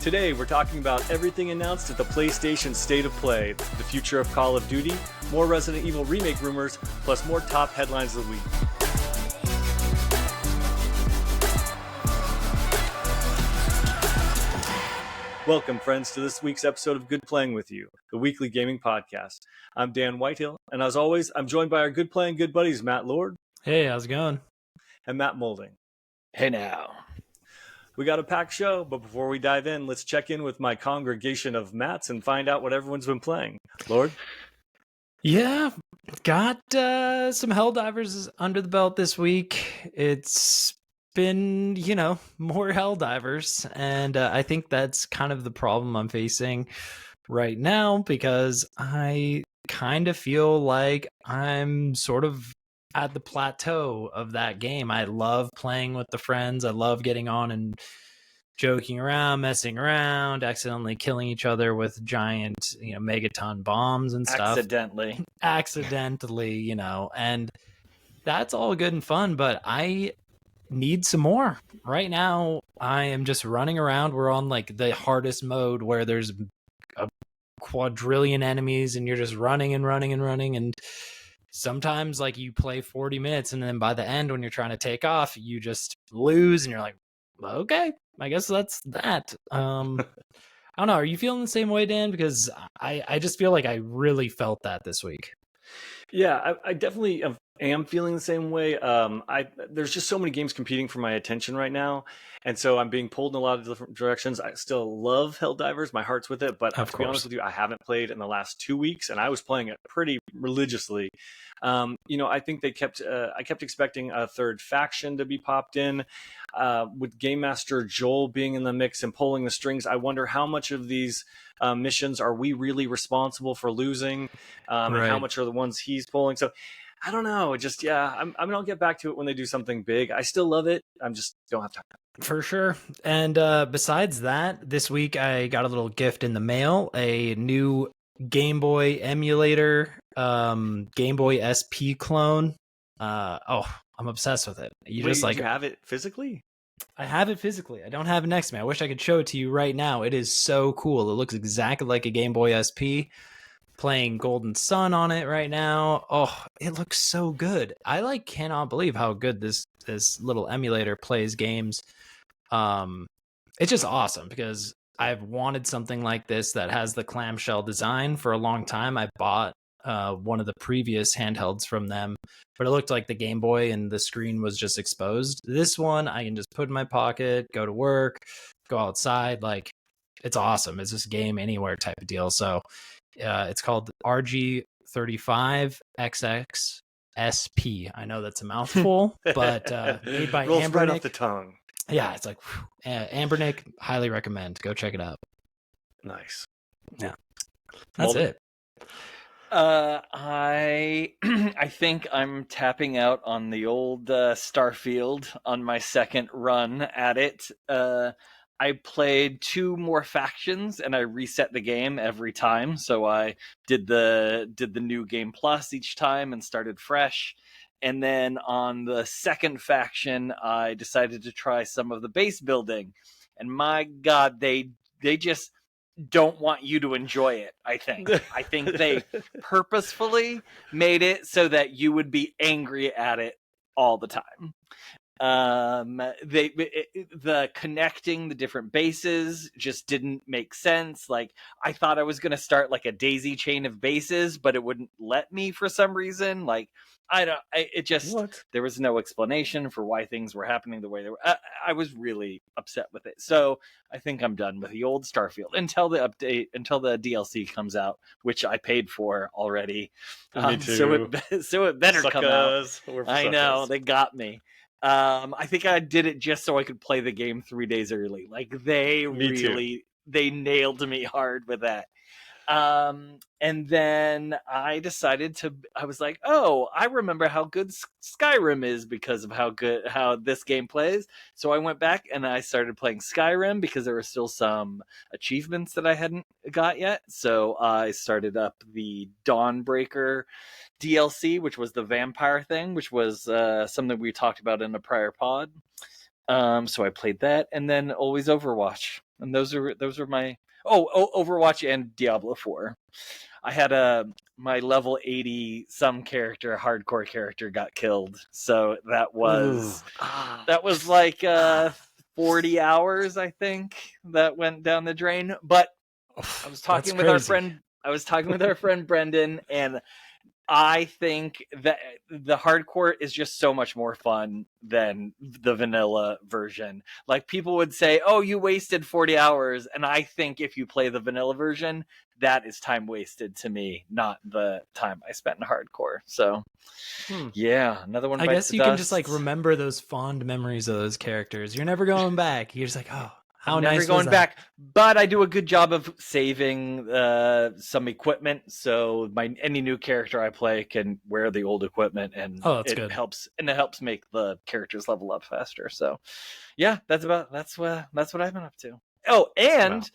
Today, we're talking about everything announced at the PlayStation State of Play, the future of Call of Duty, more Resident Evil Remake rumors, plus more top headlines of the week. Welcome, friends, to this week's episode of Good Playing With You, the weekly gaming podcast. I'm Dan Whitehill, and as always, I'm joined by our Good Playing Good buddies, Matt Lord. Hey, how's it going? And Matt Molding. Hey now. We got a packed show, but before we dive in, let's check in with my congregation of Matts and find out what everyone's been playing. Lord? Yeah, got some Helldivers under the belt this week. It's been, more Helldivers, and I think that's kind of the problem I'm facing right now, because I kind of feel like I'm sort of at the plateau of that game. I love playing with the friends. I love getting on and joking around, messing around, accidentally killing each other with giant, megaton bombs and stuff. Accidentally, and that's all good and fun, but I need some more. Right now, I am just running around. We're on like the hardest mode where there's a quadrillion enemies and you're just running and running and running, and sometimes like you play 40 minutes and then by the end when you're trying to take off, you just lose and you're like, okay, I guess that's that. I don't know. Are you feeling the same way, Dan? Because I just feel like I really felt that this week. Yeah, I definitely am feeling the same way. There's just so many games competing for my attention right now, and so I'm being pulled in a lot of different directions. I still love Helldivers, my heart's with it, but to be honest with you, I haven't played in the last 2 weeks, and I was playing it pretty religiously. I think I kept expecting a third faction to be popped in, with Game Master Joel being in the mix and pulling the strings. I wonder how much of these missions are we really responsible for losing, and how much are the ones he's pulling. So I don't know. I'll get back to it when they do something big. I still love it. I'm just don't have time. For sure. And besides that, this week I got a little gift in the mail, a new Game Boy emulator, Game Boy SP clone. I'm obsessed with it. You have it physically? I have it physically. I don't have it next to me. I wish I could show it to you right now. It is so cool. It looks exactly like a Game Boy SP. Playing Golden Sun on it right now. Oh, it looks so good. I cannot believe how good this little emulator plays games. It's just awesome because I've wanted something like this that has the clamshell design for a long time. I bought one of the previous handhelds from them, but it looked like the Game Boy and the screen was just exposed. This one I can just put in my pocket, go to work, go outside. It's awesome. It's just game anywhere type of deal. So it's called RG35XX SP. I know that's a mouthful, but made by Rolls Ambernick. Right off the tongue. Yeah, it's like Ambernick. Highly recommend. Go check it out. Nice. Yeah, that's it. I think I'm tapping out on the old Starfield on my second run at it. I played 2 more factions and I reset the game every time. So I did the new game plus each time and started fresh. And then on the second faction, I decided to try some of the base building. And my God, they just don't want you to enjoy it, I think. I think they purposefully made it so that you would be angry at it all the time. The connecting the different bases just didn't make sense. I thought I was going to start like a daisy chain of bases, but it wouldn't let me for some reason. There was no explanation for why things were happening the way they were. I was really upset with it. So I think I'm done with the old Starfield until the DLC comes out, which I paid for already. Me too. So it better come out. I know, they got me. I think I did it just so I could play the game 3 days early. They nailed me hard with that. And then I was like, oh, I remember how good Skyrim is because of how this game plays. So I went back and I started playing Skyrim because there were still some achievements that I hadn't got yet. So I started up the Dawnbreaker DLC, which was the vampire thing, which was something we talked about in a prior pod. So I played that, and then always Overwatch. and those are my Overwatch and Diablo 4. I had my level 80 some character, hardcore character, got killed, so that was like 40 hours, I think, that went down the drain. But I was talking with our friend Brendan, and I think that the hardcore is just so much more fun than the vanilla version. Like, people would say, "Oh, you wasted 40 hours," and I think if you play the vanilla version, that is time wasted to me, not the time I spent in hardcore. So, yeah, another one. I bites guess the you can dust. just like remember those fond memories of those characters. You're never going back. You're just like, oh, how I'm nice never going was that? back. But I do a good job of saving some equipment, so any new character I play can wear the old equipment, and that's it good. helps make the characters level up faster. So, yeah, that's what I've been up to. Oh, and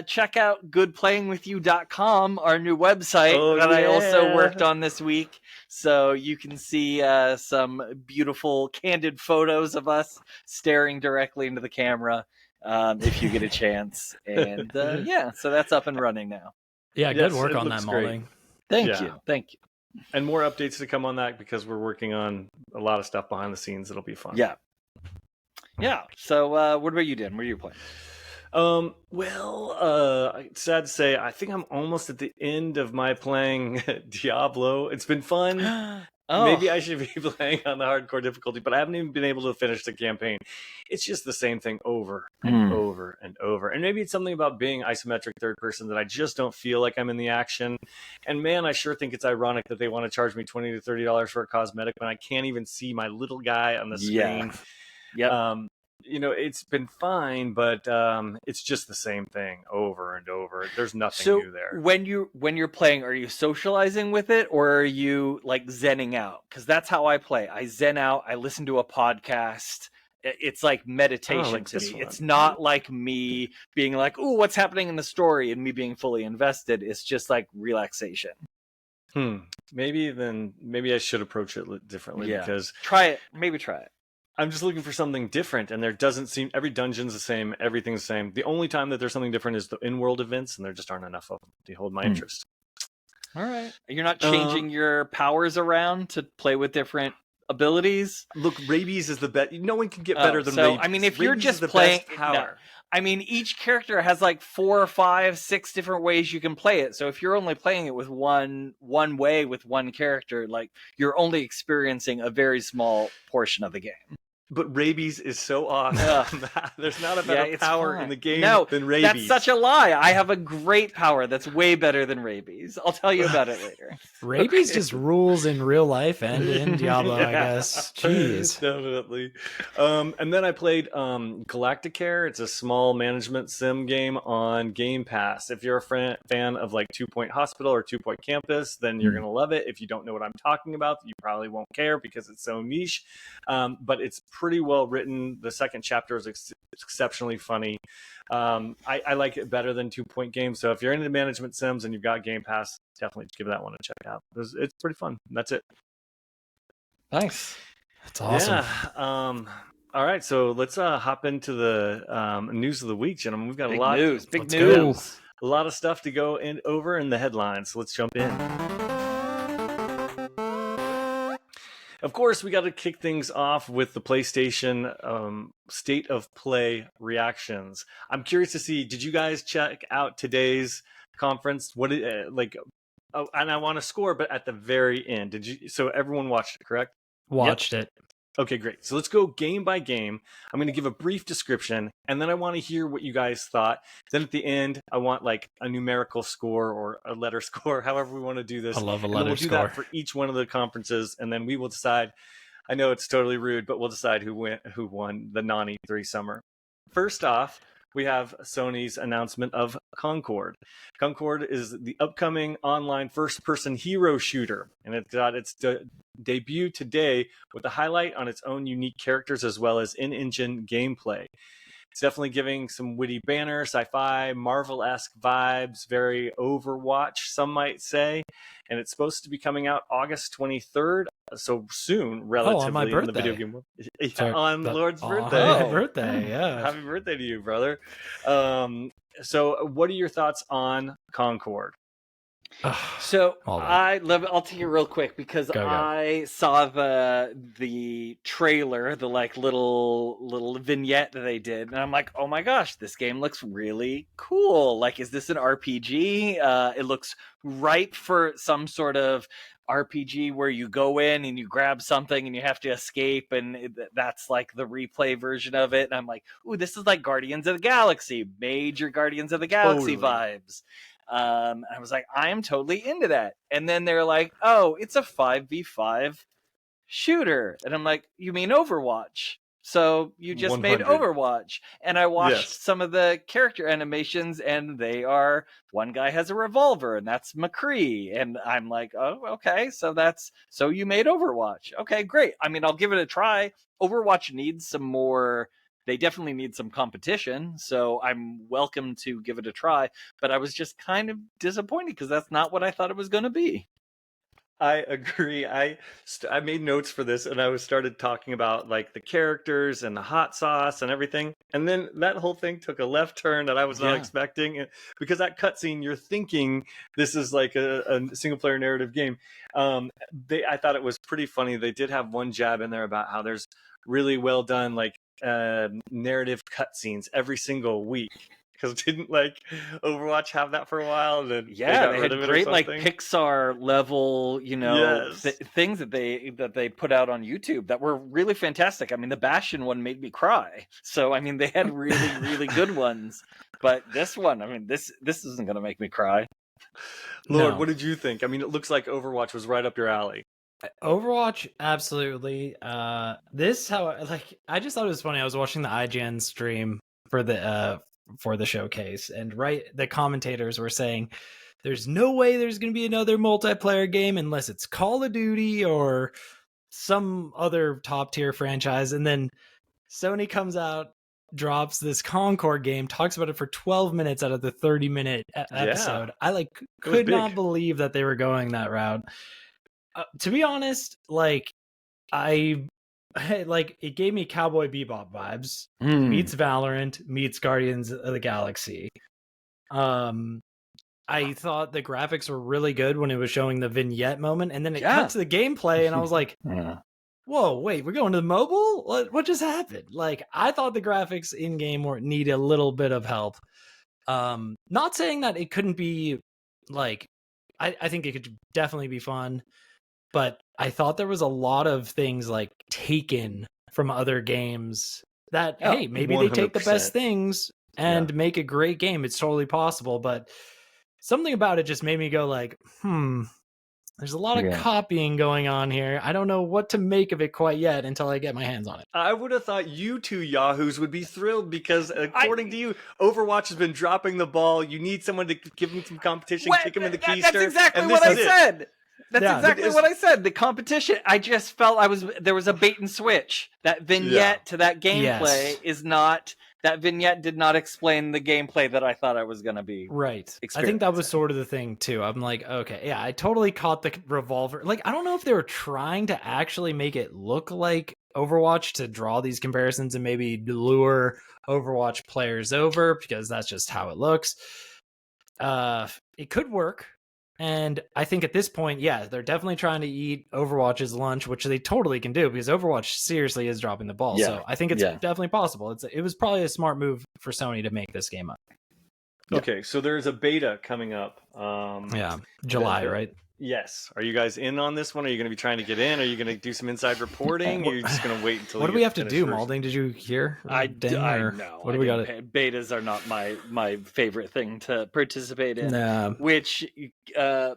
check out goodplayingwithyou.com, our new website I also worked on this week. So you can see some beautiful candid photos of us staring directly into the camera. If you get a chance. And so that's up and running now. Yeah, good work on that modding. Thank you. And more updates to come on that, because we're working on a lot of stuff behind the scenes. It'll be fun. Yeah. So what about you, Dan? What are you playing? Sad to say, I think I'm almost at the end of my playing Diablo. It's been fun. Maybe I should be playing on the hardcore difficulty, but I haven't even been able to finish the campaign. It's just the same thing over and over and over. And maybe it's something about being isometric third person that I just don't feel like I'm in the action. And man, I sure think it's ironic that they want to charge me $20 to $30 for a cosmetic when I can't even see my little guy on the screen. Yeah. It's been fine, but it's just the same thing over and over. There's nothing new there. When you're playing, are you socializing with it, or are you like zenning out? Because that's how I play. I zen out. I listen to a podcast. It's like meditation to me. It's not like me being like, "Ooh, what's happening in the story?" and me being fully invested. It's just like relaxation. Maybe I should approach it differently. Yeah. Because Maybe try it. I'm just looking for something different, and there doesn't seem, every dungeon's the same, everything's the same. The only time that there's something different is the in-world events, and there just aren't enough of them to hold my interest. All right. You're not changing your powers around to play with different abilities? Look, rabies is the best. No one can get better than rabies. I mean, if you're Rabies just is the playing best power. I mean, each character has like 4 or 5, 6 different ways you can play it. So if you're only playing it with one way with one character, like, you're only experiencing a very small portion of the game. But rabies is so awesome. There's not a better power in the game than rabies. That's such a lie. I have a great power that's way better than rabies. I'll tell you about it later. Rabies just rules in real life and in Diablo, I guess. Jeez. Definitely. And then I played Galacticare. It's a small management sim game on Game Pass. If you're a fan of like 2 Point Hospital or 2 Point Campus, then you're going to love it. If you don't know what I'm talking about, you probably won't care because it's so niche. But it's pretty well written. The second chapter is exceptionally funny. I like it better than 2 Point games. So if you're into management sims and you've got Game Pass, definitely give that one a check out. It's pretty fun. That's it. Nice. That's awesome. Yeah. All right, so let's hop into the news of the week, gentlemen. We've got Big a lot. news. A lot of stuff to go over in the headlines. So let's jump in. Of course, we got to kick things off with the PlayStation State of Play reactions. I'm curious to see, did you guys check out today's conference? And I want to score, but at the very end. Did you? So everyone watched it, correct? Watched it. Okay, great. So let's go game by game. I'm going to give a brief description, and then I want to hear what you guys thought. Then at the end, I want like a numerical score or a letter score, however we want to do this. I love a and letter we'll score. do that for each one of the conferences, and then we will decide. I know it's totally rude, but we'll decide who won the non-E3 summer. First off, we have Sony's announcement of Concord. Concord is the upcoming online first-person hero shooter, and it got its debut today with a highlight on its own unique characters as well as in-engine gameplay. It's definitely giving some witty banner, sci-fi, Marvel-esque vibes, very Overwatch, some might say. And it's supposed to be coming out August 23rd so soon, on my relatively, in the video birthday. game world. Yeah, Sorry, on but- Lord's oh, birthday. happy birthday, yeah. Happy birthday to you, brother. So what are your thoughts on Concord? So Hold on. I'll take it real quick because Go. I saw the trailer, the like little vignette that they did, and I'm like, oh my gosh, this game looks really cool. Like, is this an RPG? It looks ripe for some sort of RPG where you go in and you grab something and you have to escape, and that's like the replay version of it. And I'm like, ooh, this is like Guardians of the Galaxy, major Guardians of the Galaxy vibes. I was like, I am totally into that. And then they're like, oh, it's a 5v5 shooter. And I'm like, you mean Overwatch? So you just made 100. Overwatch. And I watched Yes. some of the character animations, and they are, one guy has a revolver, and that's McCree. And I'm like, oh, okay, so you made Overwatch. Okay, great. I mean, I'll give it a try. Overwatch needs some more. They definitely need some competition, so I'm welcome to give it a try. But I was just kind of disappointed because that's not what I thought it was going to be. I agree. I made notes for this, and I started talking about like the characters and the hot sauce and everything, and then that whole thing took a left turn that I was not expecting. Because that cutscene, you're thinking this is like a single player narrative game. I thought it was pretty funny. They did have one jab in there about how there's really well done like narrative cutscenes every single week. Because didn't like Overwatch have that for a while? And then they had great like something? Pixar level, things that they put out on YouTube that were really fantastic. I mean, the Bastion one made me cry. So I mean, they had really really good ones. But this one, I mean, this isn't going to make me cry. Lord, what did you think? I mean, it looks like Overwatch was right up your alley. Overwatch, absolutely. I just thought it was funny. I was watching the IGN stream for the showcase, and the commentators were saying there's no way there's going to be another multiplayer game unless it's Call of Duty or some other top tier franchise. And then Sony comes out, drops this Concord game, talks about it for 12 minutes out of the 30-minute episode. I could not believe that they were going that route. To be honest, it gave me Cowboy Bebop vibes. Meets Valorant, meets Guardians of the Galaxy. I thought the graphics were really good when it was showing the vignette moment, and then it cut to the gameplay, and I was like, whoa, wait, we're going to the mobile? What just happened? Like, I thought the graphics in game need a little bit of help. Not saying that it couldn't be like, I think it could definitely be fun. But I thought there was a lot of things like taken from other games that, hey, maybe 100%. They take the best things and make a great game. It's totally possible. But something about it just made me go like, there's a lot of copying going on here. I don't know what to make of it quite yet until I get my hands on it. I would have thought you two yahoos would be thrilled because, according to you, Overwatch has been dropping the ball. You need someone to give them some competition, kick him in the keister. That's exactly what I said. That's exactly what I said. The competition, I just felt there was a bait and switch. That vignette to that gameplay is not, that vignette did not explain the gameplay that I thought I was going to be. Right. I think that was sort of the thing too. I'm like, okay, yeah, I totally caught the revolver. Like, I don't know if they were trying to actually make it look like Overwatch to draw these comparisons and maybe lure Overwatch players over, because that's just how it looks. It could work. And I think at this point, they're definitely trying to eat Overwatch's lunch, which they totally can do because Overwatch seriously is dropping the ball. So I think it's definitely possible. It was probably a smart move for Sony to make this game up. Okay, so there's a beta coming up. July, right? Yes. Are you guys in on this one? Are you going to be trying to get in? Are you going to do some inside reporting? Or are you just going to wait until? What do we have to do, Malding? Did you hear? I know. What do we got? Betas are not my favorite thing to participate in. Nah. Which,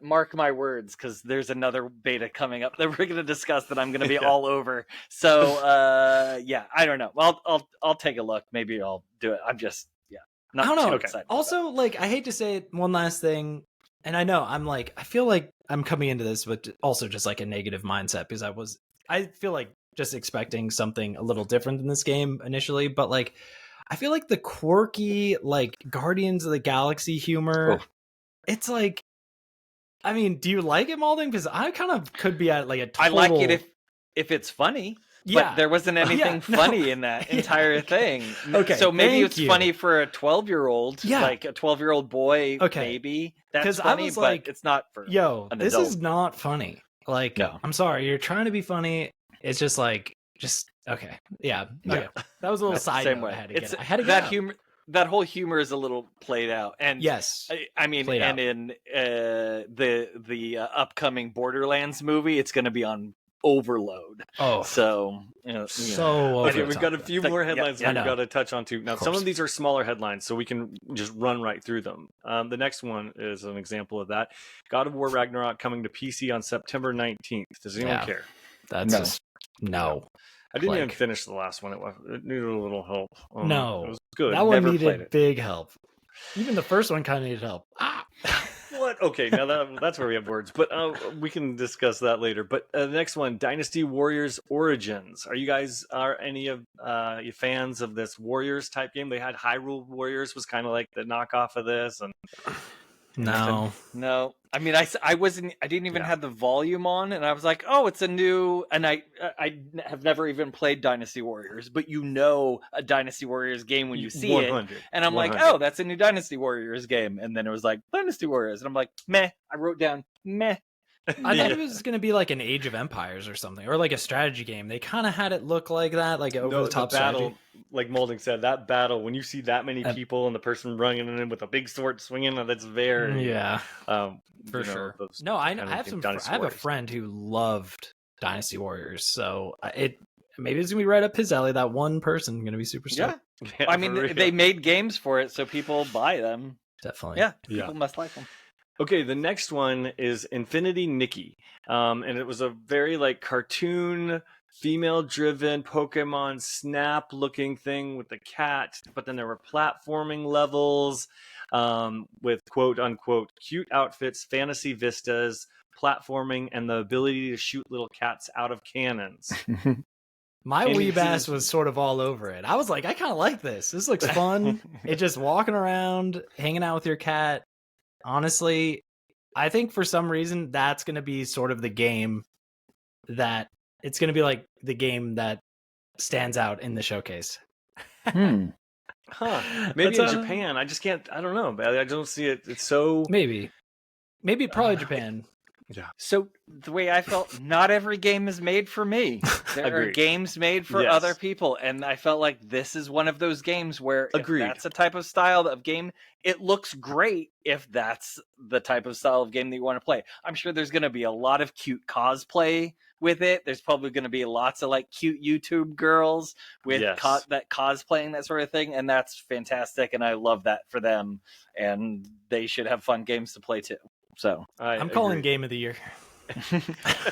mark my words, because there's another beta coming up that we're going to discuss that I'm going to be all over. So I don't know. I'll take a look. Maybe I'll do it. I'm just not I don't know. Too excited. Also, I hate to say it. One last thing. And I know I feel like I'm coming into this with also just like a negative mindset because I feel like just expecting something a little different in this game initially, but I feel like the quirky Guardians of the Galaxy humor, it's I mean, do you like it, Malding? Because I kind of could be at like a total... I like it if it's funny. Yeah. But there wasn't anything funny in that entire thing. Okay, so maybe it's you. funny for a 12-year-old, like a 12-year-old boy, maybe. That's funny, was but like, it's not for an this adult. is not funny. Like, I'm sorry, you're trying to be funny. It's just like, okay. Yeah. Okay. That was a little side note I had to get. I had to that humor. That whole humor is a little played out, and yes, I mean, and in the upcoming Borderlands movie, it's going to be on overload. So okay, we've got a few more headlines we've got to touch on too. Now, some of these are smaller headlines, so we can just run right through them. The next one is an example of that. God of War Ragnarok coming to PC on September 19th. Does anyone care? That's just no. I didn't even finish the last one. It needed a little help. No, it was good. That one needed big help. Even the first one kind of needed help. What? Okay, now that's where we have words, but we can discuss that later. But the next one, Dynasty Warriors Origins. Are any of you fans of this Warriors type game? They had Hyrule Warriors, was kind of like the knockoff of this, and no. I mean, I didn't even have the volume on, and I was like, oh, it's a new. And I have never even played Dynasty Warriors, but a Dynasty Warriors game when you see it, and I'm 100. Like, oh, that's a new Dynasty Warriors game, and then it was like Dynasty Warriors, and I'm like, meh. I wrote down meh. I thought it was going to be like an Age of Empires or something, or like a strategy game. They kind of had it look like that, like over the top battle. Strategy. Like Moulding said, that battle, when you see that many people and the person running in with a big sword swinging, that's very for sure. No, I have a friend who loved Dynasty Warriors, so maybe it's gonna be right up his alley. That one person gonna be super stoked. Yeah, I mean, they made games for it, so people buy them. Definitely, yeah. People must like them. Okay, the next one is Infinity Nikki, and it was a very like cartoon, female-driven Pokemon Snap-looking thing with the cat, but then there were platforming levels with quote-unquote cute outfits, fantasy vistas, platforming, and the ability to shoot little cats out of cannons. My weeb-ass was sort of all over it. I was like, I kind of like this. This looks fun. It's just walking around, hanging out with your cat. Honestly, I think for some reason that's going to be sort of the game that it's going to be like the game that stands out in the showcase. Maybe in Japan. I just can't. I don't know. I don't see it. It's so maybe probably Japan. Yeah. So the way I felt, not every game is made for me. There are games made for other people, and I felt like this is one of those games where if that's a type of style of game, it looks great if that's the type of style of game that you want to play. I'm sure there's going to be a lot of cute cosplay with it. There's probably going to be lots of like cute YouTube girls with that cosplaying, that sort of thing, and that's fantastic, and I love that for them, and they should have fun games to play too. So I'm calling Game of the Year.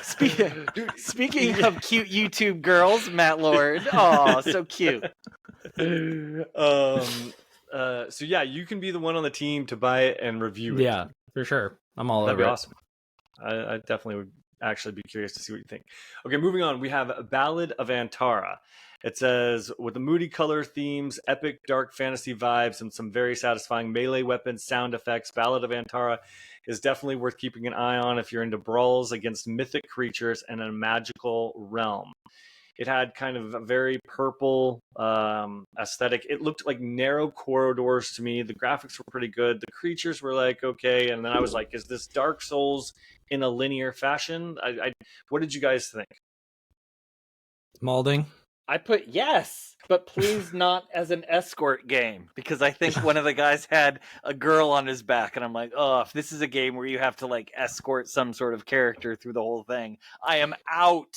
Speaking of cute YouTube girls, Matt Lord. Oh, so cute. So yeah, you can be the one on the team to buy it and review it. Yeah, for sure. I'm all over it. That'd be awesome. I definitely would actually be curious to see what you think. Okay, moving on. We have Ballad of Antara. It says, with the moody color themes, epic dark fantasy vibes, and some very satisfying melee weapons, sound effects, Ballad of Antara is definitely worth keeping an eye on if you're into brawls against mythic creatures and a magical realm. It had kind of a very purple aesthetic. It looked like narrow corridors to me. The graphics were pretty good. The creatures were like, okay. And then I was like, is this Dark Souls in a linear fashion? What did you guys think? Malding? I put yes, but please not as an escort game, because I think one of the guys had a girl on his back, and I'm like, oh, if this is a game where you have to like escort some sort of character through the whole thing, I am out.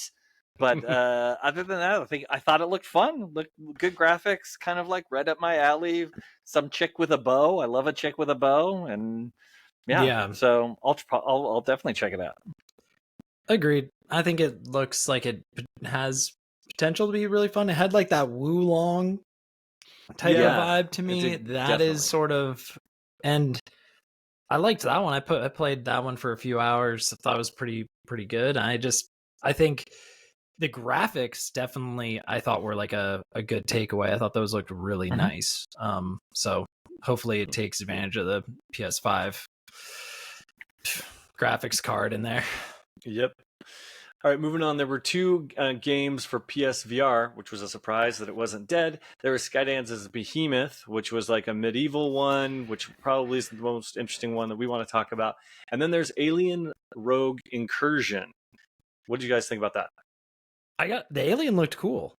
But other than that, I thought it looked fun, looked good graphics, kind of like right up my alley. Some chick with a bow. I love a chick with a bow, and yeah. So I'll definitely check it out. Agreed. I think it looks like it has potential to be really fun. It had like that Wulong type of vibe to me. That is sort of, and I liked that one. I played that one for a few hours. I thought it was pretty good. I think the graphics definitely I thought were like a good takeaway. I thought those looked really nice. So hopefully it takes advantage of the PS5 graphics card in there. Yep. All right, moving on. There were two games for PSVR, which was a surprise that it wasn't dead. There was Skydance's Behemoth, which was like a medieval one, which probably is the most interesting one that we want to talk about. And then there's Alien Rogue Incursion. What did you guys think about that? The alien looked cool.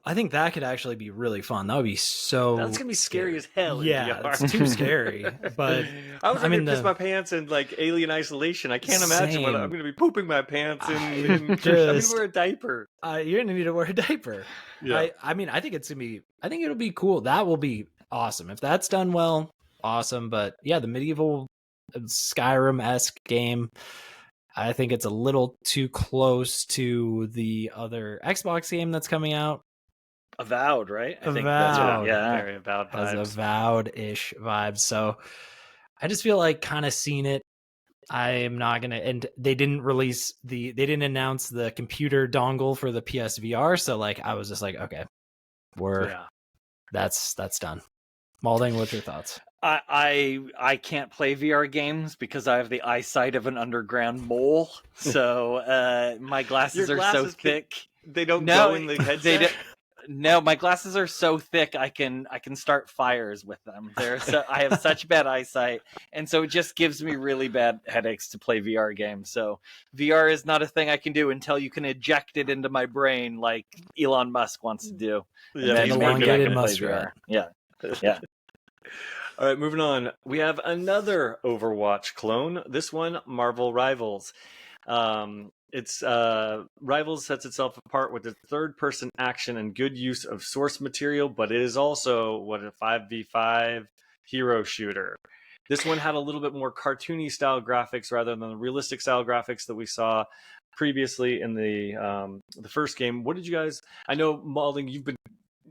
I think that could actually be really fun. That would be so. That's gonna be scary as hell. Yeah, in VR. it's too scary. But I was gonna piss my pants in like Alien Isolation. I can't imagine what I'm gonna be pooping my pants in. I'm gonna wear a diaper. You're gonna need to wear a diaper. Yeah. I mean, I think it's gonna be. I think it'll be cool. That will be awesome if that's done well. Awesome, but yeah, the medieval Skyrim-esque game. I think it's a little too close to the other Xbox game that's coming out. Avowed, right? I think that's what, very Avowed vibes. Has Avowed-ish vibes. So I just feel like kind of seen it. I am not gonna, and they didn't announce the computer dongle for the PSVR. So like, I was just like, okay, that's done. Malding, what's your thoughts? I can't play VR games because I have the eyesight of an underground mole. So my glasses are so thick. They don't go in the headset. No, my glasses are so thick I can start fires with them. I have such bad eyesight, and so it just gives me really bad headaches to play VR games. So VR is not a thing I can do until you can eject it into my brain like Elon Musk wants to do. Yeah, elongated muskrat. Yeah. All right, moving on. We have another Overwatch clone. This one, Marvel Rivals. Rivals sets itself apart with its third-person action and good use of source material, but it is also a 5v5 hero shooter. This one had a little bit more cartoony style graphics rather than the realistic style graphics that we saw previously in the first game. What did you guys? I know, Malding, you've been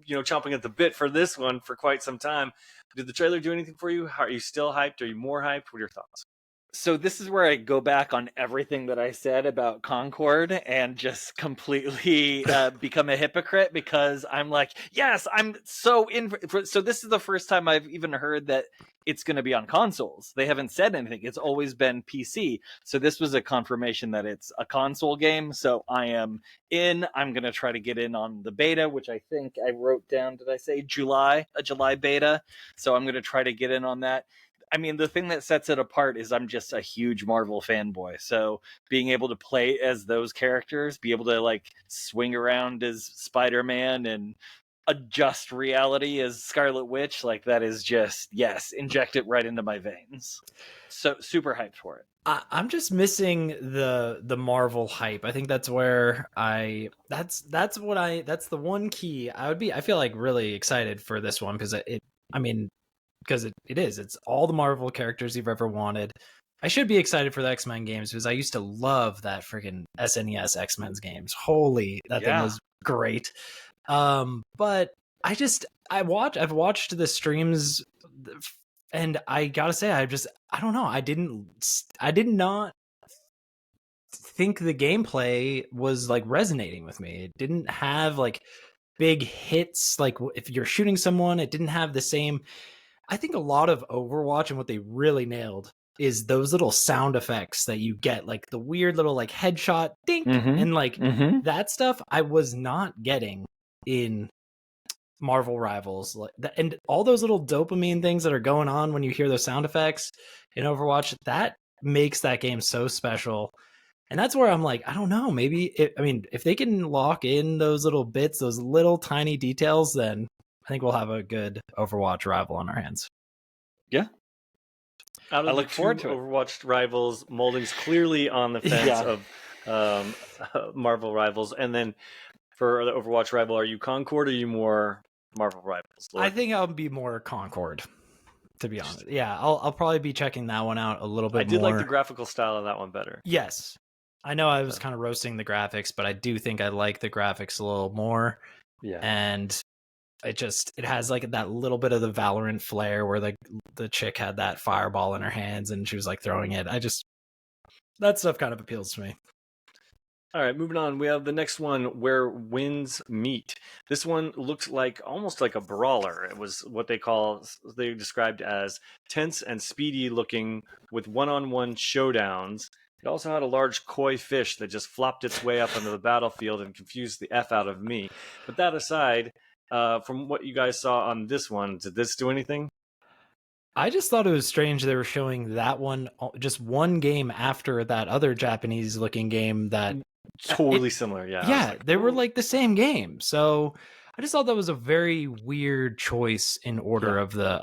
chomping at the bit for this one for quite some time. Did the trailer do anything for you? Are you still hyped? Are you more hyped? What are your thoughts? So this is where I go back on everything that I said about Concord and just completely become a hypocrite, because I'm like, yes, I'm so in. So this is the first time I've even heard that it's going to be on consoles. They haven't said anything. It's always been PC. So this was a confirmation that it's a console game. So I am in. I'm going to try to get in on the beta, which I think I wrote down. Did I say July? A July beta. So I'm going to try to get in on that. I mean, the thing that sets it apart is I'm just a huge Marvel fanboy. So being able to play as those characters, be able to like swing around as Spider-Man and adjust reality as Scarlet Witch, like that is just, yes, inject it right into my veins. So super hyped for it. I'm just missing the Marvel hype. I think that's where that's the one key. I feel like really excited for this one because because it is. It's all the Marvel characters you've ever wanted. I should be excited for the X-Men games because I used to love that freaking SNES X-Men's games. Holy, that thing was great. But I've watched the streams, and I gotta say, I don't know. I did not think the gameplay was like resonating with me. It didn't have like big hits. Like if you're shooting someone, it didn't have the same. I think a lot of Overwatch and what they really nailed is those little sound effects that you get, like the weird little like headshot dink and like that stuff I was not getting in Marvel Rivals. And all those little dopamine things that are going on when you hear those sound effects in Overwatch, that makes that game so special. And that's where I'm like, I don't know, maybe if they can lock in those little bits, those little tiny details, then I think we'll have a good Overwatch rival on our hands. Yeah. I look forward to Overwatch Rivals. Malding's clearly on the fence of Marvel Rivals. And then for the Overwatch Rival, are you Concord or are you more Marvel Rivals? I think I'll be more Concord, to be honest. Yeah, I'll probably be checking that one out a little bit more. I did like the graphical style of that one better. Yes. I know I was kind of roasting the graphics, but I do think I like the graphics a little more. Yeah. And it has like that little bit of the Valorant flair where the chick had that fireball in her hands and she was like throwing it. That stuff kind of appeals to me. All right, moving on. We have the next one, Where Winds Meet. This one looked like almost like a brawler. It was what they described as tense and speedy looking with one-on-one showdowns. It also had a large koi fish that just flopped its way up onto the battlefield and confused the F out of me. But that aside, from what you guys saw on this one, did this do anything? I just thought it was strange they were showing that one, just one game after that other Japanese looking game that Totally similar, yeah. Yeah, Like, they were like the same game. So I just thought that was a very weird choice in order of the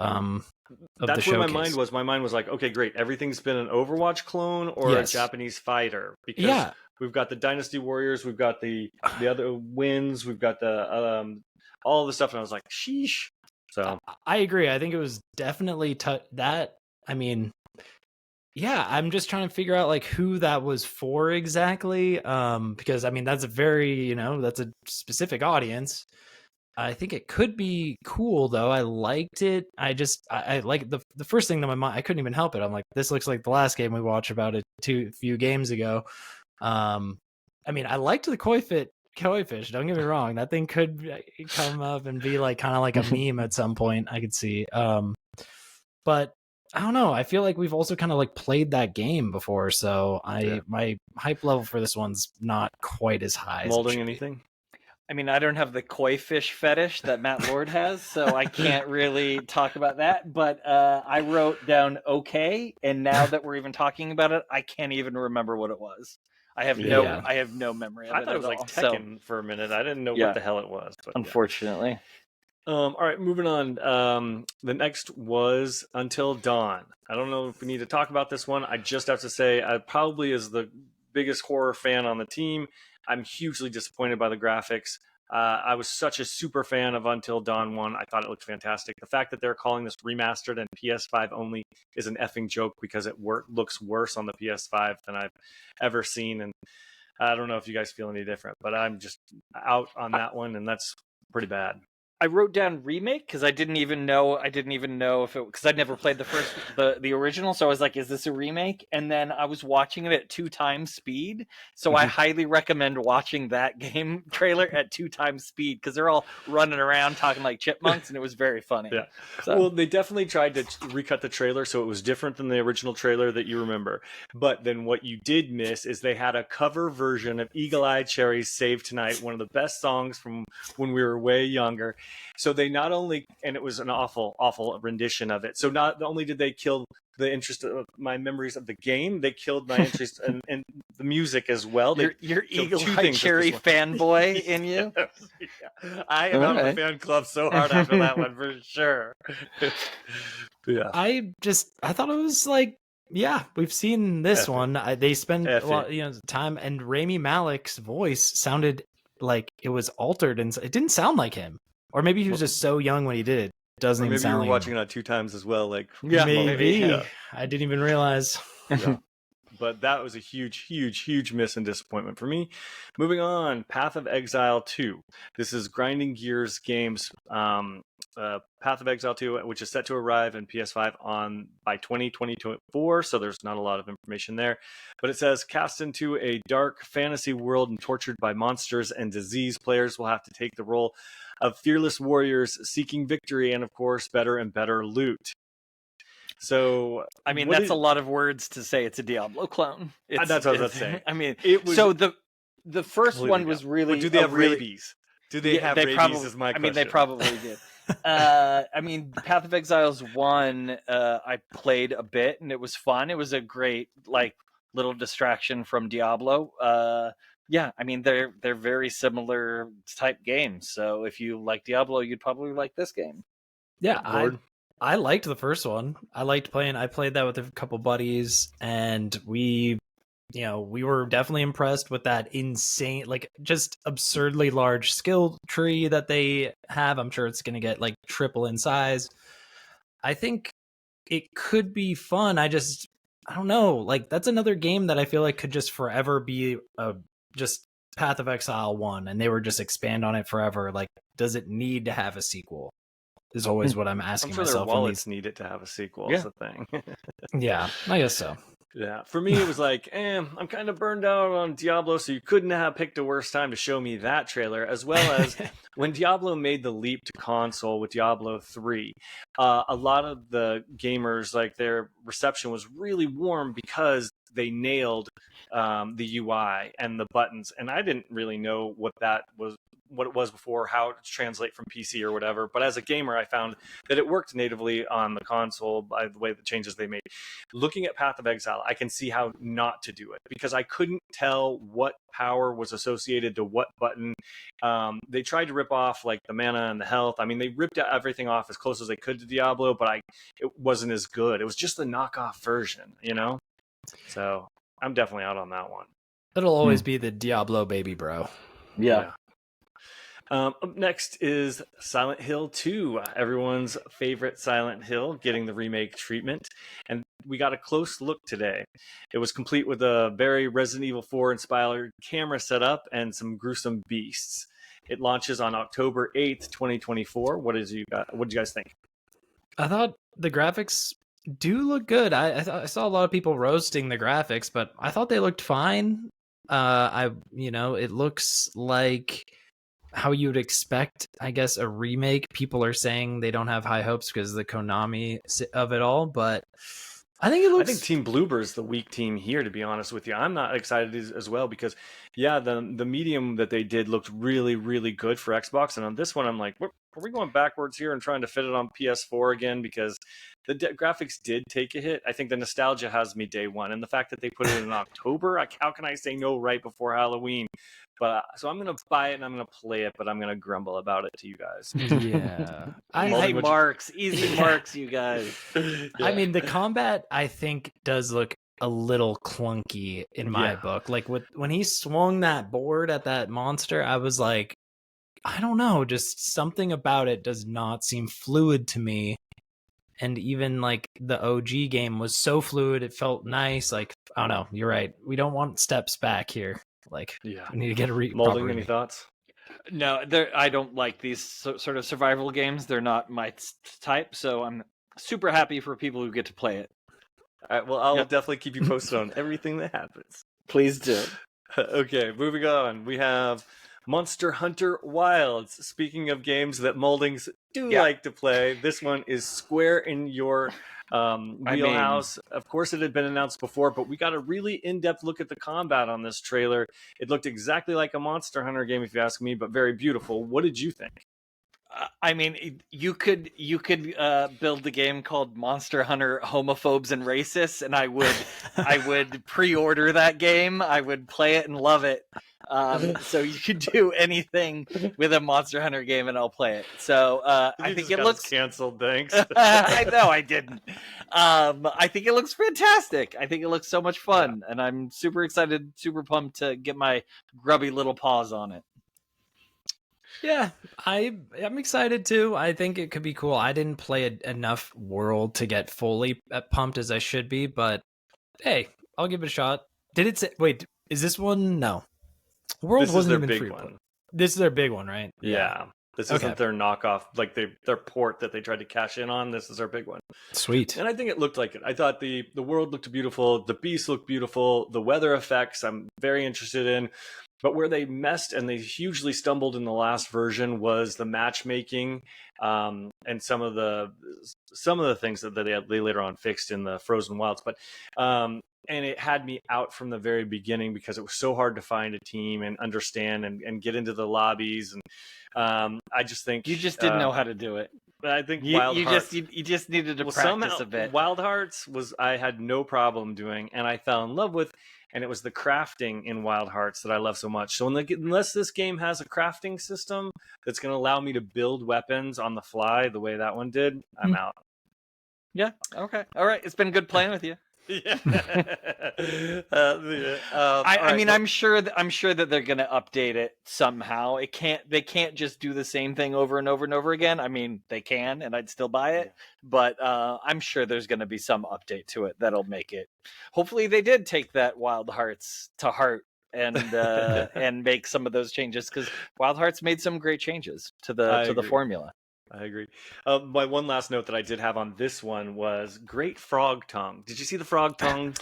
that's the where showcase. my mind was like, okay, great, everything's been an Overwatch clone or a Japanese fighter, because we've got the Dynasty Warriors, we've got the other wins, we've got the all the stuff, and I was like, sheesh. So I agree. I think it was definitely that. I mean, yeah, I'm just trying to figure out like who that was for exactly, because I mean that's a very that's a specific audience. I think it could be cool though. I liked it. I like the first thing that my mind, I couldn't even help it. I'm like, this looks like the last game we watched about it few games ago. I mean, I liked the koi fish. Don't get me wrong. That thing could come up and be like kind of like a meme at some point. I could see. But I don't know. I feel like we've also kind of like played that game before, so my hype level for this one's not quite as high. Molding anything? I mean, I don't have the koi fish fetish that Matt Lord has, so I can't really talk about that. But I wrote down okay, and now that we're even talking about it, I can't even remember what it was. I have no memory of it. I thought it was like Tekken for a minute. I didn't know what the hell it was. But unfortunately. All right, moving on. The next was Until Dawn. I don't know if we need to talk about this one. I just have to say, I probably is the biggest horror fan on the team. I'm hugely disappointed by the graphics. I was such a super fan of Until Dawn 1. I thought it looked fantastic. The fact that they're calling this remastered and PS5 only is an effing joke, because it looks worse on the PS5 than I've ever seen. And I don't know if you guys feel any different, but I'm just out on that one, and that's pretty bad. I wrote down remake because I didn't even know if it, because I'd never played the original, so I was like, is this a remake? And then I was watching it at 2x speed, so I highly recommend watching that game trailer at 2x speed, because they're all running around talking like chipmunks, and it was very funny. Yeah. So. Well, they definitely tried to recut the trailer so it was different than the original trailer that you remember. But then what you did miss is they had a cover version of Eagle Eye Cherry's Save Tonight, one of the best songs from when we were way younger. So they not only, and it was an awful, awful rendition of it. So not only did they kill the interest of my memories of the game, they killed my interest in the music as well. Your Eagle Eye Cherry fanboy in you? Yeah. I am out of the fan club so hard after that one, for sure. Yeah. I thought it was like, yeah, we've seen this one. They spend a lot, time, and Rami Malek's voice sounded like it was altered, and it didn't sound like him. Or maybe he was just so young when he did it. Doesn't even sound like maybe you were watching it 2x as well. Like, maybe. Yeah. I didn't even realize. Yeah. But that was a huge, huge, huge miss and disappointment for me. Moving on, Path of Exile 2. This is Grinding Gears Games. Path of Exile 2, which is set to arrive in PS5 by 2024, so there's not a lot of information there. But it says, cast into a dark fantasy world and tortured by monsters and disease, players will have to take the role of fearless warriors seeking victory and, of course, better and better loot. So, I mean, that's a lot of words to say it's a Diablo clone. That's what I was about to say. I mean, so the first one was really... But do they have rabies? Do they have rabies is my question. I mean, they probably did. I mean, Path of Exiles 1, I played a bit, and it was fun. It was a great, little distraction from Diablo. Yeah, I mean, they're very similar type games. So if you like Diablo, you'd probably like this game. Yeah, I liked the first one. I liked playing. I played that with a couple buddies, and we were definitely impressed with that insane, just absurdly large skill tree that they have. I'm sure it's going to get triple in size. I think it could be fun. I don't know. That's another game that I feel like could just forever be just Path of Exile 1, and they were just expand on it forever. Does it need to have a sequel? Is always what I'm asking myself. Their wallets need it to have a sequel. Is the thing. Yeah, I guess so. Yeah, for me it was I'm kind of burned out on Diablo, so you couldn't have picked a worse time to show me that trailer, as well as when Diablo made the leap to console with Diablo 3. A lot of the gamers, their reception was really warm because they nailed the UI and the buttons, and I didn't really know what it was before, how to translate from PC or whatever. But as a gamer, I found that it worked natively on the console by the way the changes they made. Looking at Path of Exile, I can see how not to do it, because I couldn't tell what power was associated to what button. They tried to rip off like the mana and the health. I mean, they ripped everything off as close as they could to Diablo, but it wasn't as good. It was just the knockoff version, you know? So I'm definitely out on that one. It'll always be the Diablo baby, bro. Yeah. Up next is Silent Hill 2, everyone's favorite Silent Hill, getting the remake treatment. And we got a close look today. It was complete with a very Resident Evil 4 inspired camera setup and some gruesome beasts. It launches on October 8th, 2024. What did you guys think? I thought the graphics do look good. I saw a lot of people roasting the graphics, but I thought they looked fine. It looks like how you would expect, I guess, a remake. People are saying they don't have high hopes because of the Konami of it all, but I think it looks... I think Team Bloober is the weak team here, to be honest with you. I'm not excited as well because, yeah, the medium that they did looked really, really good for Xbox. And on this one, I'm like, are we going backwards here and trying to fit it on PS4 again? Because the graphics did take a hit. I think the nostalgia has me day one. And the fact that they put it in October, how can I say no right before Halloween? But so I'm going to buy it and I'm going to play it, but I'm going to grumble about it to you guys. Yeah. Easy marks, you guys. Yeah. I mean, the combat, I think, does look a little clunky in my book. Like when he swung that board at that monster, I was like, I don't know, just something about it does not seem fluid to me. And even like the OG game was so fluid, it felt nice. Like, I don't know, you're right. We don't want steps back here. Like, we need to get a Molding, any thoughts? No, I don't like these sort of survival games. They're not my type, so I'm super happy for people who get to play it. All right, well, I'll definitely keep you posted on everything that happens. Please do. Okay, moving on. We have Monster Hunter Wilds. Speaking of games that moldings do like to play, this one is square in your wheelhouse. Of course, it had been announced before, but we got a really in-depth look at the combat on this trailer. It looked exactly like a Monster Hunter game, if you ask me, but very beautiful. What did you think? I mean, you could build the game called Monster Hunter Homophobes and Racists, and I would pre-order that game. I would play it and love it. So you could do anything with a Monster Hunter game, and I'll play it. So I think it looks canceled. Thanks. I know I didn't. I think it looks fantastic. I think it looks so much fun, and I'm super excited, super pumped to get my grubby little paws on it. Yeah, I'm excited too. I think it could be cool. I didn't play enough World to get fully pumped as I should be, but hey, I'll give it a shot. Did it say, wait, is this one? No. World wasn't even free. This is their big one, right? Yeah. This isn't their knockoff, like their port that they tried to cash in on. This is their big one. Sweet. And I think it looked like it. I thought the world looked beautiful. The beasts looked beautiful. The weather effects I'm very interested in. But where they messed and they hugely stumbled in the last version was the matchmaking, and some of the things that they later on fixed in the Frozen Wilds. But and it had me out from the very beginning because it was so hard to find a team and understand and get into the lobbies. And I just think you just didn't know how to do it. But I think you just needed to practice a bit. Wild Hearts I had no problem doing, and I fell in love with. And it was the crafting in Wild Hearts that I love so much. So unless this game has a crafting system that's going to allow me to build weapons on the fly the way that one did, I'm out. Yeah. Okay. All right. It's been good playing with you. Yeah. I mean, I'm sure that they're going to update it somehow. They can't just do the same thing over and over and over again. I mean, they can, and I'd still buy it, but I'm sure there's going to be some update to it that'll make it. Hopefully, they did take that Wild Hearts to heart and and make some of those changes, because Wild Hearts made some great changes to the formula. I agree. My one last note that I did have on this one was great frog tongue. Did you see the frog tongue?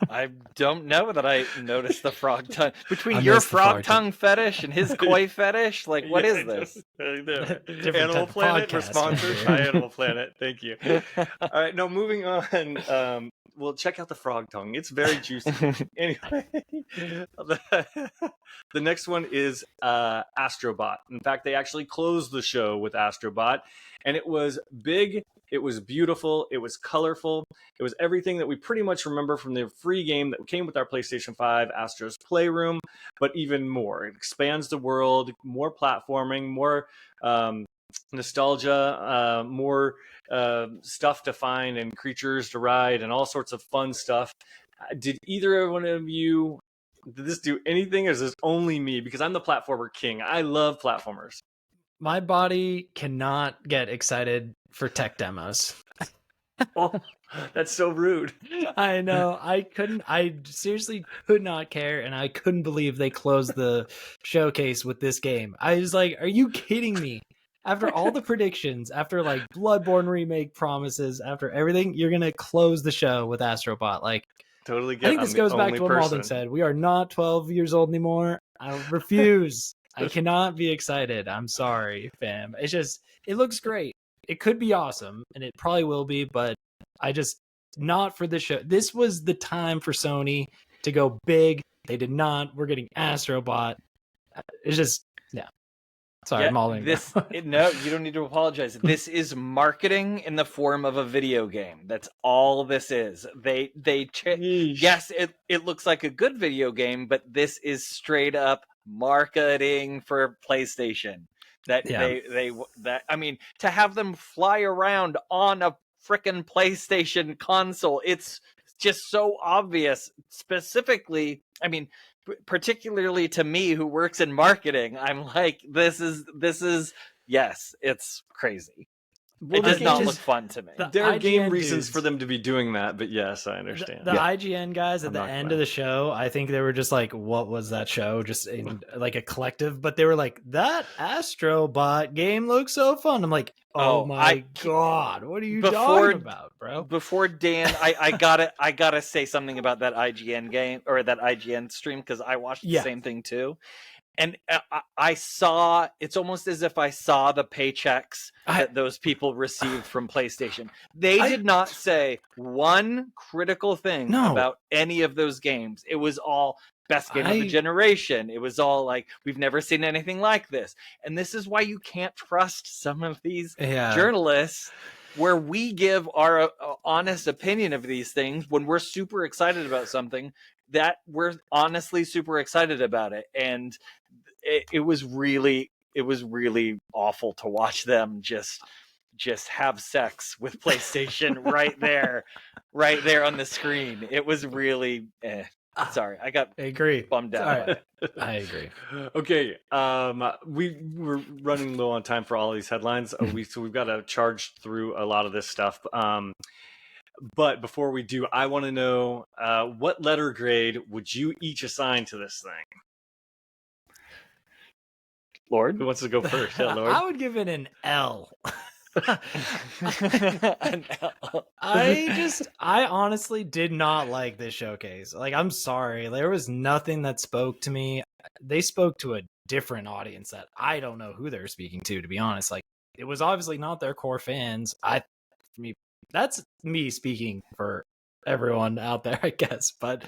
I don't know that I noticed the frog tongue. Between your frog tongue fetish and his koi fetish, like, what is this? Animal Planet, we're sponsored by Animal Planet. Thank you. All right, now moving on. well, check out the frog tongue. It's very juicy. Anyway, the next one is Astro Bot. In fact, they actually closed the show with Astro Bot, and it was big. It was beautiful. It was colorful. It was everything that we pretty much remember from the free game that came with our PlayStation 5, Astro's Playroom, but even more. It expands the world, more platforming, more nostalgia, more stuff to find and creatures to ride and all sorts of fun stuff. Did either one of you, did this do anything, or is this only me? Because I'm the platformer king. I love platformers. My body cannot get excited for tech demos. Oh, that's so rude. I know. I seriously could not care, and I couldn't believe they closed the showcase with this game. I was like, are you kidding me? After all the predictions, after like Bloodborne remake promises, after everything, you're gonna close the show with Astro Bot. Like, Totally I get. think this goes back to what Malden said. We are not 12 years old anymore. I refuse. I cannot be excited. I'm sorry, fam. It's just, it looks great. It could be awesome, and it probably will be, but I just, not for this show. This was the time for Sony to go big. They did not. We're getting Astro Bot. It's just, yeah. Sorry, Yeah, I'm all in. No, you don't need to apologize. This is marketing in the form of a video game. That's all this is. Yes, it looks like a good video game, but this is straight up marketing for PlayStation. I mean, to have them fly around on a frickin' PlayStation console, it's just so obvious. Specifically, I mean, particularly to me who works in marketing, I'm like, this is yes, it's crazy. Well, it does not look fun to me. There are game reasons for them to be doing that, but yes, I understand. The IGN guys at the end of the show, I think they were just like, what was that show? Just in like a collective, but they were like, that Astro Bot game looks so fun. I'm like, oh my God, what are you talking about, bro? Before Dan, I gotta say something about that IGN game, or that IGN stream, because I watched the same thing too. And I saw, it's almost as if I saw the paychecks that those people received from PlayStation. They did not say one critical thing about any of those games. It was all best game of the generation. It was all like, we've never seen anything like this. And this is why you can't trust some of these journalists, where we give our honest opinion of these things when we're super excited about something, that we're honestly super excited about it. And it was really awful to watch them just have sex with PlayStation right there on the screen. It was really sorry, I agree. Bummed out. I agree. Okay, we're running low on time for all of these headlines. So we've got to charge through a lot of this stuff. But before we do, I want to know what letter grade would you each assign to this thing? Lord? Who wants to go first? Yeah, Lord. I would give it an L. An L. I honestly did not like this showcase. Like, I'm sorry. There was nothing that spoke to me. They spoke to a different audience that I don't know who they're speaking to be honest. Like, it was obviously not their core fans. That's me speaking for everyone out there, I guess. But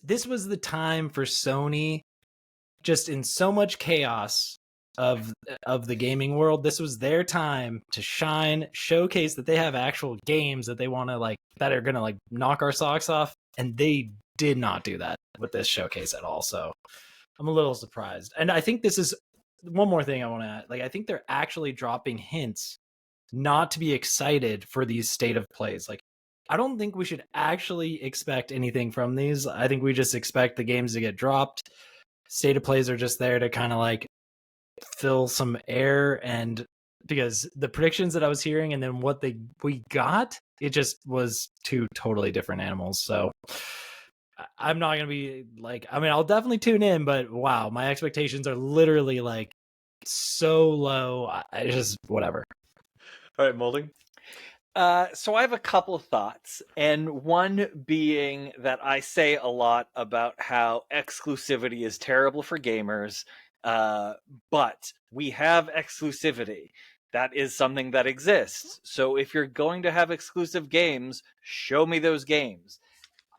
this was the time for Sony, just in so much chaos of the gaming world. This was their time to shine, showcase that they have actual games that they want to like, that are going to like knock our socks off. And they did not do that with this showcase at all. So I'm a little surprised. And I think this is one more thing I want to add. Like, I think they're actually dropping hints not to be excited for these state of plays. Like, I don't think we should actually expect anything from these. I think we just expect the games to get dropped. State of plays are just there to kind of like fill some air, and because the predictions that I was hearing and then what we got, it just was two totally different animals. So I'm not gonna be like, I mean, I'll definitely tune in, but wow, my expectations are literally like so low. I just whatever. All right, Molding. So I have a couple of thoughts, and one being that I say a lot about how exclusivity is terrible for gamers, but we have exclusivity. that is something that exists. So if you're going to have exclusive games, show me those games.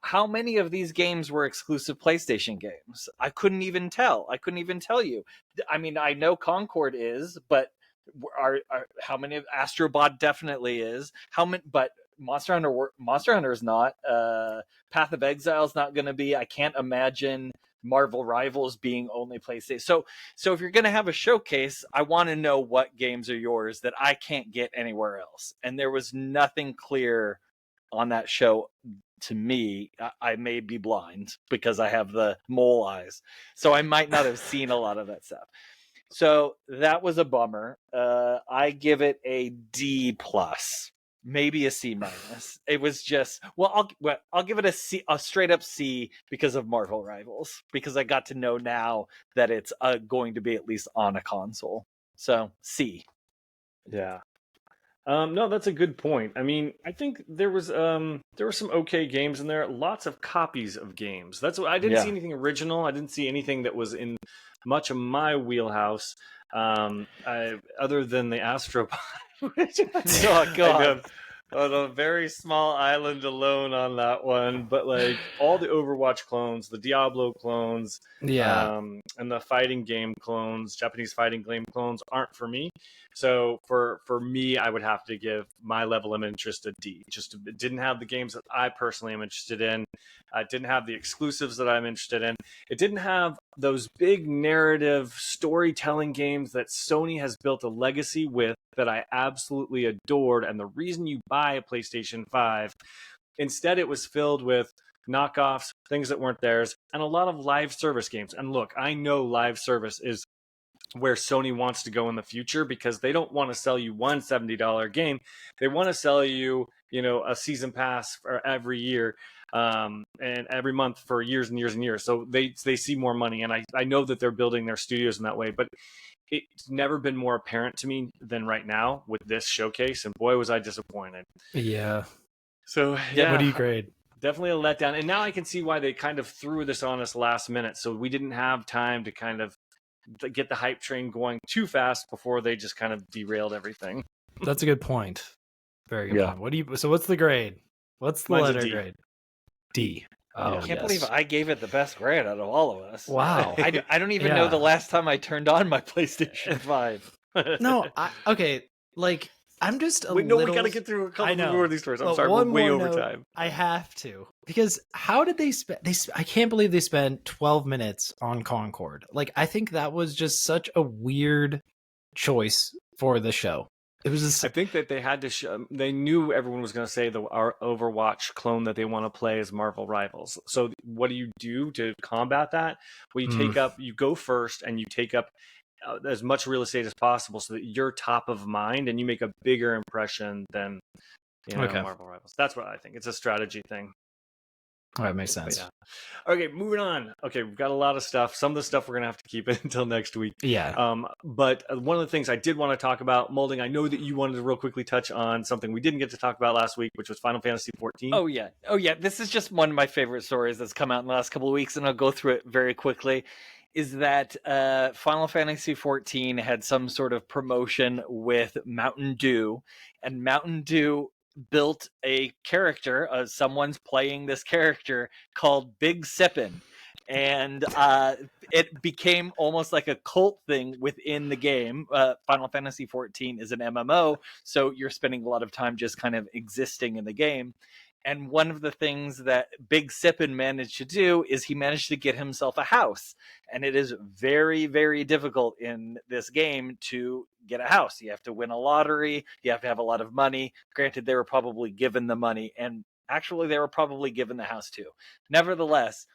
How many of these games were exclusive PlayStation games? I couldn't even tell. I couldn't even tell you. I mean, I know Concord is, but how many of Astro Bot definitely is. How many? But Monster Hunter is not. Path of Exile is not going to be. I can't imagine Marvel Rivals being only PlayStation. So if you're going to have a showcase, I want to know what games are yours that I can't get anywhere else. And there was nothing clear on that show to me. I may be blind because I have the mole eyes, so I might not have seen a lot of that stuff. So that was a bummer. I give it a D plus, maybe a C minus. It was just I'll give it a C, a straight up C, because of Marvel Rivals, because I got to know now that it's going to be at least on a console. So C. Yeah. No, that's a good point. I mean, I think there were some okay games in there. Lots of copies of games. That's what I didn't see anything original. I didn't see anything that was in much of my wheelhouse. Other than the Astro Bot, which Oh God. on a very small island alone on that one. But like all the Overwatch clones, the Diablo clones, and the fighting game clones, Japanese fighting game clones aren't for me. So for me, I would have to give my level of interest a D. It didn't have the games that I personally am interested in. It didn't have the exclusives that I'm interested in. It didn't have those big narrative storytelling games that Sony has built a legacy with that I absolutely adored. And the reason you buy a PlayStation 5, instead it was filled with knockoffs, things that weren't theirs, and a lot of live service games. And look, I know live service is where Sony wants to go in the future, because they don't want to sell you one $70 game. They want to sell you, a season pass for every year, and every month for years and years and years. So they see more money, and I know that they're building their studios in that way. But it's never been more apparent to me than right now with this showcase, and boy, was I disappointed. Yeah. So yeah, what do you grade? Definitely a letdown. And now I can see why they kind of threw this on us last minute. So we didn't have time to kind of get the hype train going too fast before they just kind of derailed everything. That's a good point. Very good point. So what's the grade? What's the letter grade? D. Oh, I can't believe I gave it the best grade out of all of us. Wow. I don't even know the last time I turned on my PlayStation 5. No, I'm just a little... No, we got to get through a couple more of these stories. I'm sorry, we're way over time. I have to. Because how did they spend... I can't believe they spent 12 minutes on Concord. I think that was just such a weird choice for the show. It was just... I think that they had to show... They knew everyone was going to say our Overwatch clone that they want to play is Marvel Rivals. So what do you do to combat that? Well, you go first and you take up as much real estate as possible so that you're top of mind and you make a bigger impression than Marvel Rivals. That's what I think. It's a strategy thing. All right, makes sense. Okay, moving on. Okay, we've got a lot of stuff. Some of the stuff we're going to have to keep it until next week. Yeah. But one of the things I did want to talk about, Molding, I know that you wanted to real quickly touch on something we didn't get to talk about last week, which was Final Fantasy 14. Oh, yeah. This is just one of my favorite stories that's come out in the last couple of weeks, and I'll go through it very quickly. Is that Final Fantasy 14 had some sort of promotion with Mountain Dew, and Mountain Dew built a character, someone's playing this character called Big Sippin', and it became almost like a cult thing within the game. Final Fantasy 14 is an MMO, so you're spending a lot of time just kind of existing in the game. And one of the things that Big Sippin' managed to do is he managed to get himself a house. And it is very, very difficult in this game to get a house. You have to win a lottery. You have to have a lot of money. Granted, they were probably given the money. And actually, they were probably given the house too. Nevertheless,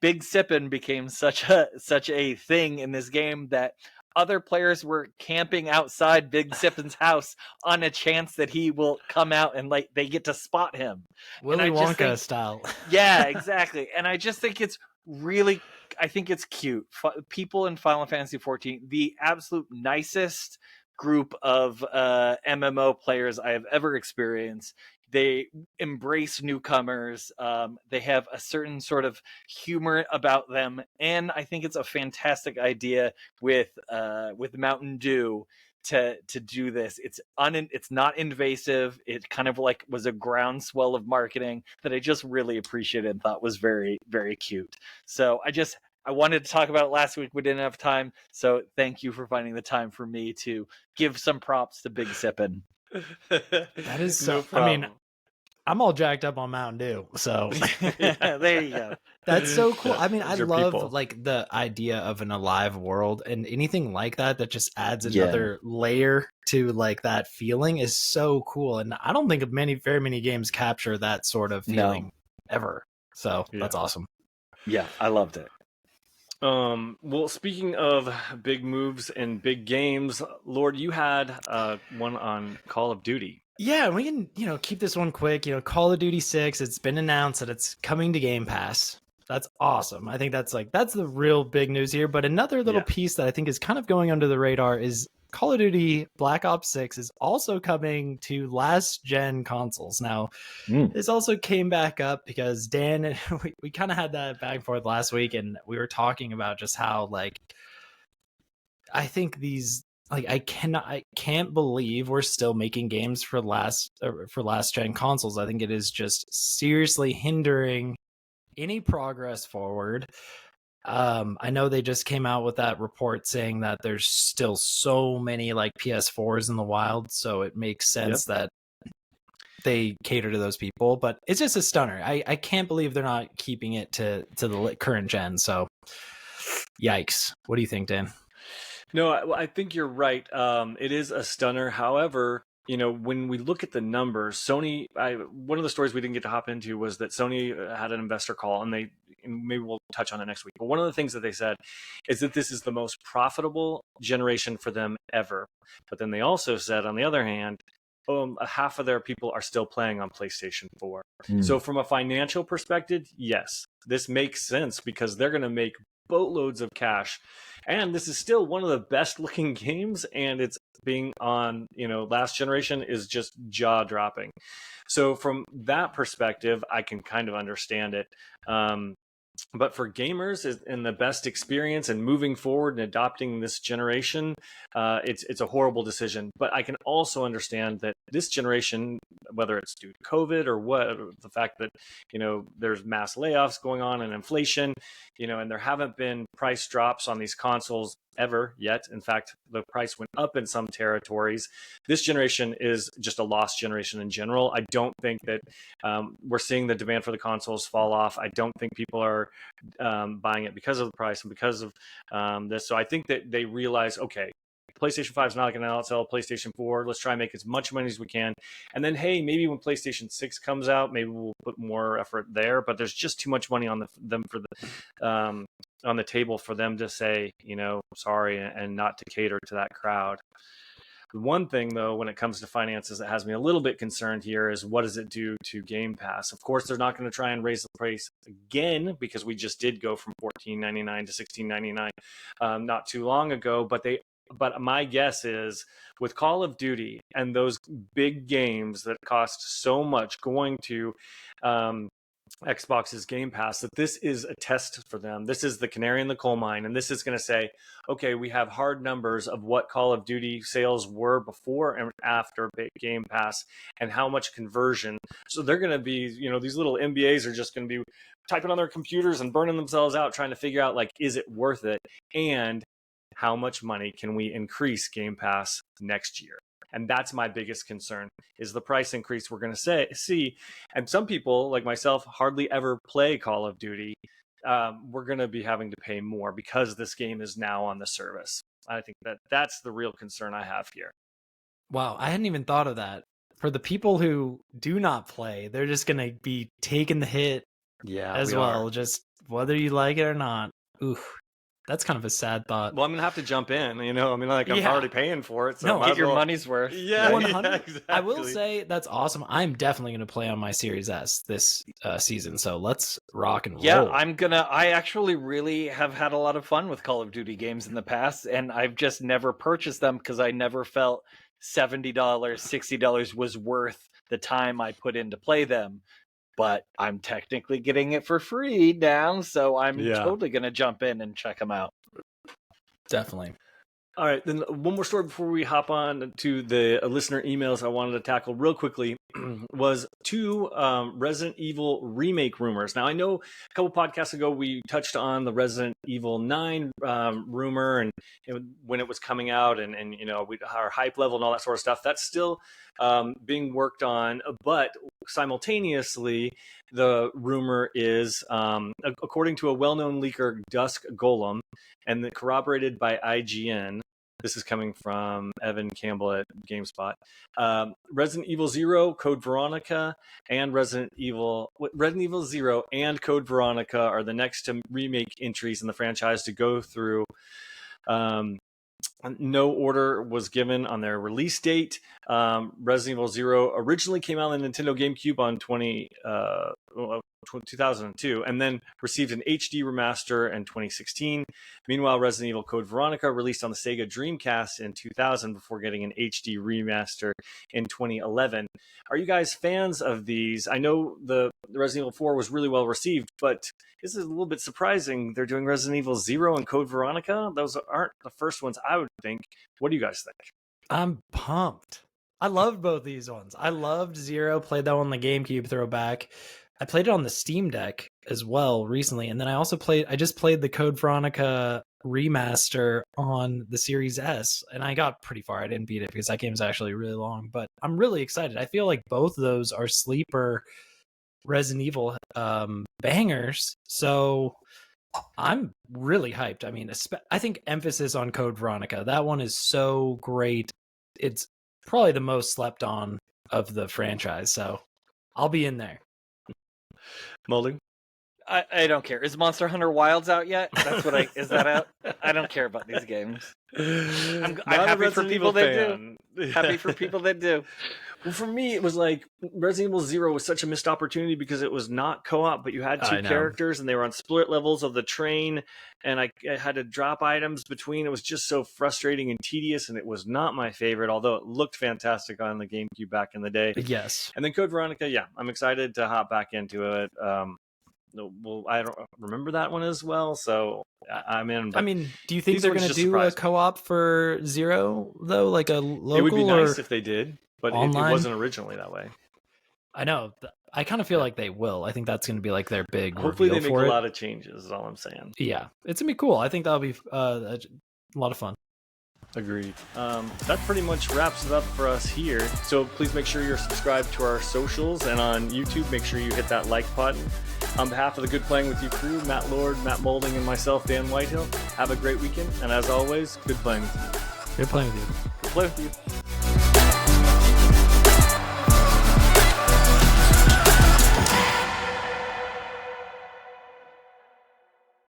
Big Sippin' became such a thing in this game that other players were camping outside Big Sippin's house on a chance that he will come out and they get to spot him. Willy Wonka style. Yeah, exactly. And I just think it's really, I think it's cute. People in Final Fantasy 14, the absolute nicest group of MMO players I have ever experienced. They embrace newcomers. They have a certain sort of humor about them, and I think it's a fantastic idea with Mountain Dew to do this. It's not invasive. It kind of like was a groundswell of marketing that I just really appreciated and thought was very, very cute. So I wanted to talk about it last week. We didn't have time. So thank you for finding the time for me to give some props to Big Sippin'. That is so, I mean, I'm all jacked up on Mountain Dew, so there you go. That's so cool. Yeah, I mean, I those are love people. like the idea of an alive world, and anything like that just adds another layer to like that feeling is so cool. And I don't think of very many games capture that sort of feeling ever. So that's awesome. Yeah, I loved it. Well, speaking of big moves and big games, Lord, you had one on Call of Duty. Yeah, we can, keep this one quick. Call of Duty 6, it's been announced that it's coming to Game Pass. That's awesome. I think that's the real big news here. But another little piece that I think is kind of going under the radar is Call of Duty Black Ops 6 is also coming to last gen consoles. Now, this also came back up because Dan and we kind of had that back and forth last week, and we were talking about just how like I think these I can't believe we're still making games for last gen consoles. I think it is just seriously hindering any progress forward. I know they just came out with that report saying that there's still so many like PS4s in the wild, so it makes sense that they cater to those people, but it's just a stunner. I can't believe they're not keeping it to the current gen. So yikes. What do you think, Dan? No, I think you're right. It is a stunner. However, when we look at the numbers, Sony, one of the stories we didn't get to hop into was that Sony had an investor call, and maybe we'll touch on it next week. But one of the things that they said is that this is the most profitable generation for them ever. But then they also said, on the other hand, half of their people are still playing on PlayStation 4. So from a financial perspective, yes, this makes sense because they're going to make boatloads of cash. And this is still one of the best looking games, and it's being on, last generation is just jaw dropping. So from that perspective, I can kind of understand it. But for gamers and the best experience and moving forward and adopting this generation, it's a horrible decision. But I can also understand that this generation, whether it's due to COVID or what, the fact that, there's mass layoffs going on and inflation, and there haven't been price drops on these consoles ever yet. In fact, the price went up in some territories. This generation is just a lost generation in general. I don't think that we're seeing the demand for the consoles fall off. I don't think people are buying it because of the price and because of this. So I think that they realize, okay, PlayStation 5 is not going to outsell PlayStation 4. Let's try and make as much money as we can. And then, hey, maybe when PlayStation 6 comes out, maybe we'll put more effort there. But there's just too much money on on the table for them to say, sorry, and not to cater to that crowd. The one thing, though, when it comes to finances that has me a little bit concerned here is what does it do to Game Pass? Of course, they're not going to try and raise the price again because we just did go from $14.99 to $16.99 not too long ago. But my guess is with Call of Duty and those big games that cost so much going to Xbox's Game Pass, that this is a test for them. This is the canary in the coal mine, and this is going to say, okay, we have hard numbers of what Call of Duty sales were before and after Game Pass and how much conversion. So they're going to be, these little MBAs are just going to be typing on their computers and burning themselves out trying to figure out, like, is it worth it? And how much money can we increase Game Pass next year? And that's my biggest concern, is the price increase we're going to see. And some people, like myself, hardly ever play Call of Duty. We're going to be having to pay more because this game is now on the service. I think that's the real concern I have here. Wow, I hadn't even thought of that. For the people who do not play, they're just going to be taking the hit as well, just whether you like it or not. Oof. That's kind of a sad thought. Well, I'm gonna have to jump in. I'm already paying for it. So get your money's worth. Yeah, 100. Exactly. I will say that's awesome. I'm definitely gonna play on my Series S this season. So let's rock and roll. Yeah, I actually really have had a lot of fun with Call of Duty games in the past, and I've just never purchased them because I never felt $70, $60 was worth the time I put in to play them. But I'm technically getting it for free now, so I'm totally going to jump in and check them out. Definitely. All right, then one more story before we hop on to the listener emails I wanted to tackle real quickly was two Resident Evil remake rumors. Now, I know a couple podcasts ago we touched on the Resident Evil 9 rumor and when it was coming out and our hype level and all that sort of stuff. That's still being worked on, but simultaneously, the rumor is, according to a well-known leaker, Dusk Golem, and corroborated by IGN. This is coming from Evan Campbell at GameSpot. Resident Evil 0, Code Veronica, and Resident Evil 0 and Code Veronica are the next remake entries in the franchise to go through. No order was given on their release date. Resident Evil 0 originally came out on the Nintendo GameCube on 2002 and then received an HD remaster in 2016. Meanwhile, Resident Evil Code Veronica released on the Sega Dreamcast in 2000 before getting an HD remaster in 2011. Are you guys fans of these? I know the Resident Evil 4 was really well received, but this is a little bit surprising. They're doing Resident Evil 0 and Code Veronica. Those aren't the first ones, I would think. What do you guys think? I'm pumped. I loved both these ones. I loved 0, played that one on the GameCube throwback. I played it on the Steam Deck as well recently, and then I just played the Code Veronica remaster on the Series S, and I got pretty far. I didn't beat it because that game's actually really long, but I'm really excited. I feel like both of those are sleeper Resident Evil bangers, so I'm really hyped. I mean, I think emphasis on Code Veronica. That one is so great. It's probably the most slept on of the franchise, so I'll be in there. Molding? I don't care. Is Monster Hunter Wilds out yet? That's what is that out? I don't care about these games. I'm happy for people that do. Happy for people that do. Well, for me, it was like Resident Evil 0 was such a missed opportunity because it was not co-op, but you had two characters and they were on split levels of the train, and I had to drop items between. It was just so frustrating and tedious, and it was not my favorite, although it looked fantastic on the GameCube back in the day. Yes. And then Code Veronica, yeah, I'm excited to hop back into it. Well, I don't remember that one as well, so I'm in. I mean, do you think they're going to do a co-op for 0 though, like a local? It would be nice if they did, but it wasn't originally that way. I know. I kind of feel like they will. I think that's going to be like their big. Hopefully, they make a lot of changes. Is all I'm saying. Yeah, it's gonna be cool. I think that'll be a lot of fun. Agreed. That pretty much wraps it up for us here. So please make sure you're subscribed to our socials, and on YouTube, make sure you hit that like button. On behalf of the Good Playing With You crew, Matt Lord, Matt Molding, and myself, Dan Whitehill, have a great weekend. And as always, good playing with you. Good playing with you. Good playing with you.